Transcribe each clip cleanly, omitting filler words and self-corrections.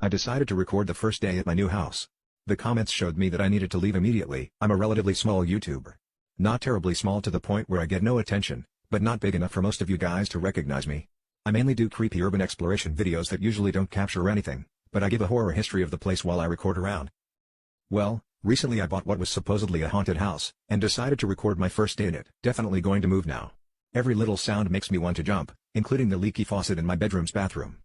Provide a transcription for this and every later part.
I decided to record the first day at my new house. The comments showed me that I needed to leave immediately. I'm a relatively small YouTuber. Not terribly small to the point where I get no attention, but not big enough for most of you guys to recognize me. I mainly do creepy urban exploration videos that usually don't capture anything, but I give a horror history of the place while I record around. Well, recently I bought what was supposedly a haunted house, and decided to record my first day in it. Definitely going to move now. Every little sound makes me want to jump, including the leaky faucet in my bedroom's bathroom.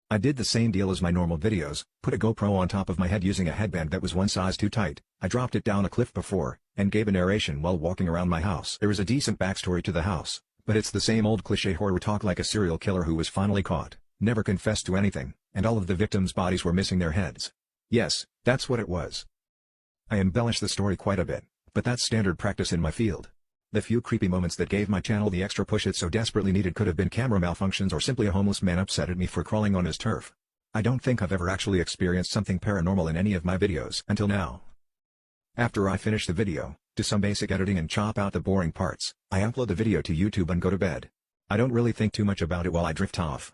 I did the same deal as my normal videos, put a GoPro on top of my head using a headband that was one size too tight. I dropped it down a cliff before, and gave a narration while walking around my house. There is a decent backstory to the house, but it's the same old cliché horror talk like a serial killer who was finally caught, never confessed to anything, and all of the victims' bodies were missing their heads. Yes, that's what it was. I embellish the story quite a bit, but that's standard practice in my field. The few creepy moments that gave my channel the extra push it so desperately needed could have been camera malfunctions or simply a homeless man upset at me for crawling on his turf. I don't think I've ever actually experienced something paranormal in any of my videos until now. After I finish the video, do some basic editing and chop out the boring parts, I upload the video to YouTube and go to bed. I don't really think too much about it while I drift off.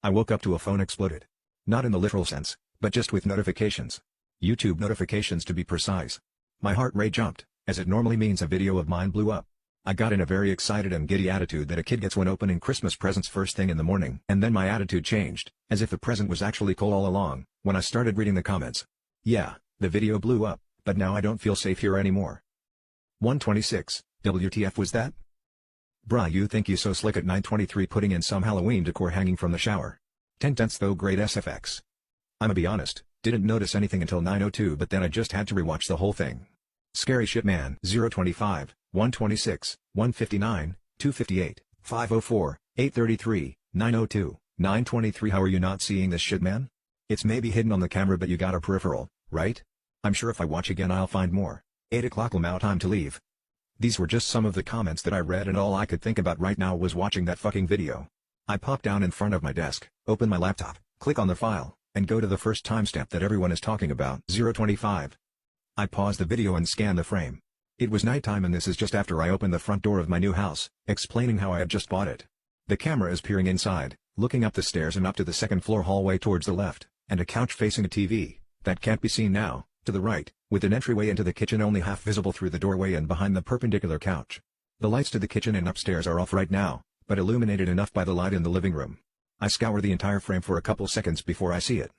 I woke up to a phone exploded. Not in the literal sense, but just with notifications. YouTube notifications to be precise. My heart rate jumped, as it normally means a video of mine blew up. I got in a very excited and giddy attitude that a kid gets when opening Christmas presents first thing in the morning. And then my attitude changed, as if the present was actually cool all along, when I started reading the comments. Yeah, the video blew up, but now I don't feel safe here anymore. 126, WTF was that? Bruh, you think you so slick at 9:23 putting in some Halloween decor hanging from the shower. 10/10 though, great SFX. I'ma be honest, didn't notice anything until 9:02 but then I just had to rewatch the whole thing. Scary shit man. 025, 126, 159, 258, 504, 833, 902, 923. How are you not seeing this shit, man? It's maybe hidden on the camera but you got a peripheral, right? I'm sure if I watch again I'll find more. 8 o'clock Lamau, time to leave. These were just some of the comments that I read and all I could think about right now was watching that fucking video. I pop down in front of my desk, open my laptop, click on the file, and go to the first timestamp that everyone is talking about. 025. I pause the video and scan the frame. It was nighttime and this is just after I opened the front door of my new house, explaining how I had just bought it. The camera is peering inside, looking up the stairs and up to the second floor hallway towards the left, and a couch facing a TV, that can't be seen now, to the right, with an entryway into the kitchen only half visible through the doorway and behind the perpendicular couch. The lights to the kitchen and upstairs are off right now, but illuminated enough by the light in the living room. I scour the entire frame for a couple seconds before I see it.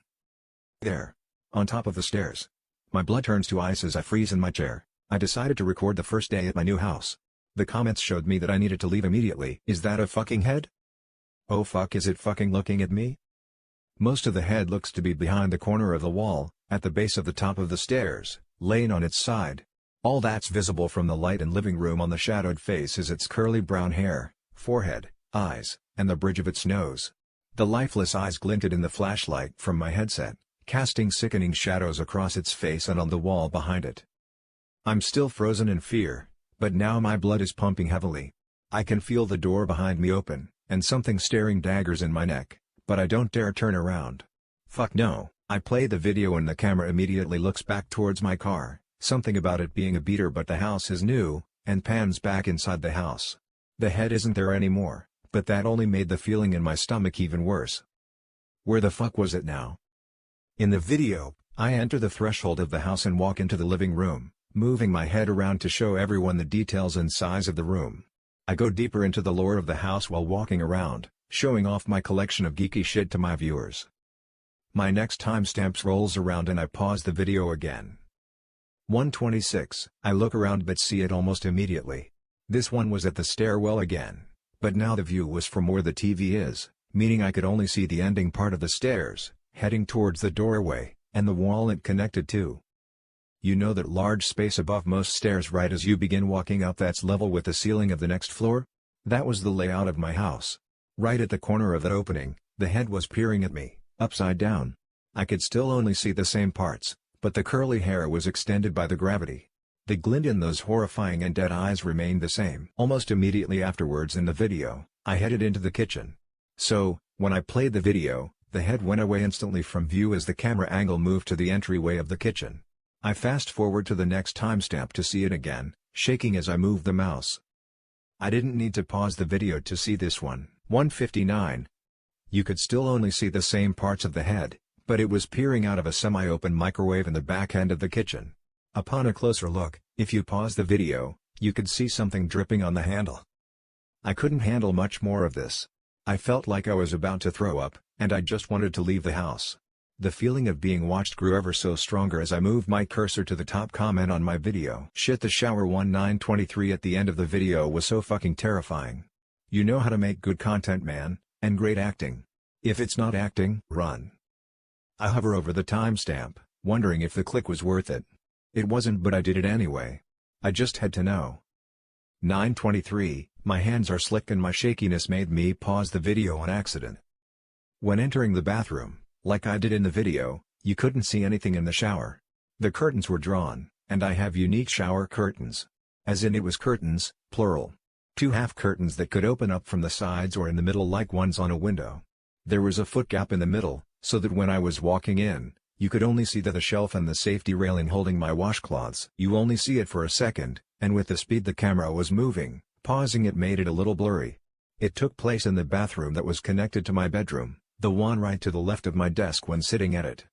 There. On top of the stairs. My blood turns to ice as I freeze in my chair. I decided to record the first day at my new house. The comments showed me that I needed to leave immediately. Is that a fucking head? Oh fuck, is it fucking looking at me? Most of the head looks to be behind the corner of the wall, at the base of the top of the stairs, laying on its side. All that's visible from the light and living room on the shadowed face is its curly brown hair, forehead, eyes, and the bridge of its nose. The lifeless eyes glinted in the flashlight from my headset, casting sickening shadows across its face and on the wall behind it. I'm still frozen in fear, but now my blood is pumping heavily. I can feel the door behind me open, and something staring daggers in my neck, but I don't dare turn around. Fuck no. I play the video and the camera immediately looks back towards my car, something about it being a beater but the house is new, and pans back inside the house. The head isn't there anymore, but that only made the feeling in my stomach even worse. Where the fuck was it now? In the video, I enter the threshold of the house and walk into the living room, moving my head around to show everyone the details and size of the room. I go deeper into the lore of the house while walking around, showing off my collection of geeky shit to my viewers. My next timestamp rolls around and I pause the video again. 126. I look around but see it almost immediately. This one was at the stairwell again, but now the view was from where the TV is, meaning I could only see the ending part of the stairs, heading towards the doorway, and the wall it connected to. You know that large space above most stairs right as you begin walking up that's level with the ceiling of the next floor? That was the layout of my house. Right at the corner of that opening, the head was peering at me, upside down. I could still only see the same parts, but the curly hair was extended by the gravity. The glint in those horrifying and dead eyes remained the same. Almost immediately afterwards in the video, I headed into the kitchen. So, when I played the video, the head went away instantly from view as the camera angle moved to the entryway of the kitchen. I fast forward to the next timestamp to see it again, shaking as I moved the mouse. I didn't need to pause the video to see this one. 159. You could still only see the same parts of the head, but it was peering out of a semi-open microwave in the back end of the kitchen. Upon a closer look, if you pause the video, you could see something dripping on the handle. I couldn't handle much more of this. I felt like I was about to throw up, and I just wanted to leave the house. The feeling of being watched grew ever so stronger as I moved my cursor to the top comment on my video. Shit, the shower 1923 at the end of the video was so fucking terrifying. You know how to make good content, man, and great acting. If it's not acting, run. I hover over the timestamp, wondering if the click was worth it. It wasn't, but I did it anyway. I just had to know. 9:23, my hands are slick and my shakiness made me pause the video on accident. When entering the bathroom, like I did in the video, you couldn't see anything in the shower. The curtains were drawn, and I have unique shower curtains. As in it was curtains, plural. 2 half curtains that could open up from the sides or in the middle like ones on a window. There was a foot gap in the middle, so that when I was walking in, you could only see the shelf and the safety railing holding my washcloths. You only see it for a second, and with the speed the camera was moving, pausing it made it a little blurry. It took place in the bathroom that was connected to my bedroom, the one right to the left of my desk when sitting at it.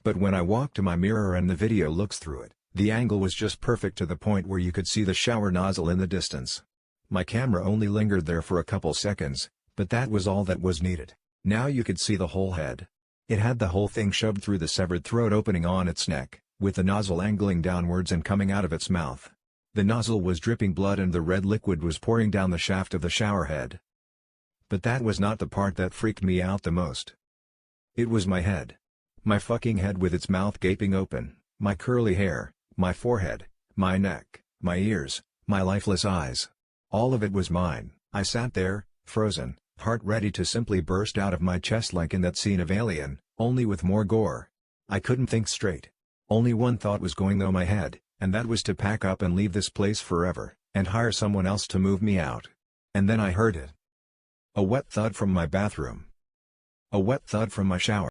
But when I walked to my mirror and the video looks through it, the angle was just perfect to the point where you could see the shower nozzle in the distance. My camera only lingered there for a couple seconds, but that was all that was needed. Now you could see the whole head. It had the whole thing shoved through the severed throat opening on its neck, with the nozzle angling downwards and coming out of its mouth. The nozzle was dripping blood and the red liquid was pouring down the shaft of the shower head. But that was not the part that freaked me out the most. It was my head. My fucking head with its mouth gaping open, my curly hair, my forehead, my neck, my ears, my lifeless eyes. All of it was mine. I sat there, frozen, heart ready to simply burst out of my chest like in that scene of Alien, only with more gore. I couldn't think straight. Only one thought was going through my head, and that was to pack up and leave this place forever, and hire someone else to move me out. And then I heard it. A wet thud from my bathroom. A wet thud from my shower.